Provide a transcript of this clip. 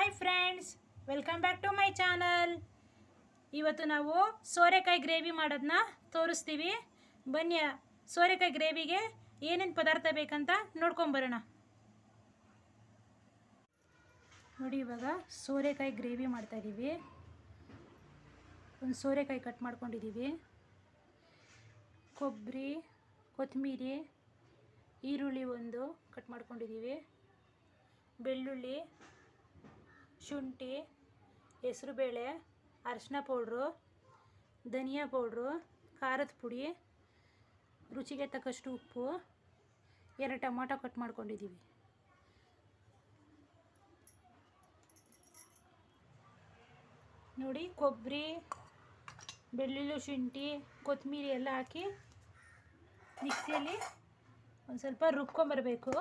Hi friends, welcome back to my channel. ಇವತ್ತು ನಾವು ಸೋರೆಕಾಯಿ ಗ್ರೇವಿ ಮಾಡೋದನ್ನ ತೋರಿಸ್ತೀವಿ. ಬನ್ನಿ, ಸೋರೆಕಾಯಿ ಗ್ರೇವಿಗೆ ಏನೇನು ಪದಾರ್ಥ ಬೇಕಂತ ನೋಡ್ಕೊಂಬರೋಣ. ನೋಡಿ, ಇವಾಗ ಸೋರೆಕಾಯಿ ಗ್ರೇವಿ ಮಾಡ್ತಾಯಿದ್ದೀವಿ. ಒಂದು ಸೋರೆಕಾಯಿ ಕಟ್ ಮಾಡ್ಕೊಂಡಿದ್ದೀವಿ. ಕೊಬ್ಬರಿ, ಕೊತ್ತಂಬರಿ, ಈರುಳ್ಳಿ ಒಂದು ಕಟ್ ಮಾಡ್ಕೊಂಡಿದ್ದೀವಿ. ಬೆಳ್ಳುಳ್ಳಿ, ಶುಂಠಿ, ಹೆಸರುಬೇಳೆ, ಅರಿಶಿನ ಪೌಡ್ರು, ಧನಿಯಾ ಪೌಡ್ರು, ಖಾರದ ಪುಡಿ, ರುಚಿಗೆ ತಕ್ಕಷ್ಟು ಉಪ್ಪು, 2 ಟೊಮಾಟೊ ಕಟ್ ಮಾಡ್ಕೊಂಡಿದ್ದೀವಿ. ನೋಡಿ, ಕೊಬ್ಬರಿ, ಬೆಳ್ಳುಳ್ಳಿ, ಶುಂಠಿ, ಕೊತ್ತಂಬರಿ ಎಲ್ಲ ಹಾಕಿ ಮಿಕ್ಸಿಯಲ್ಲಿ ಒಂದು ಸ್ವಲ್ಪ ರುಬ್ಕೊಂಬರಬೇಕು.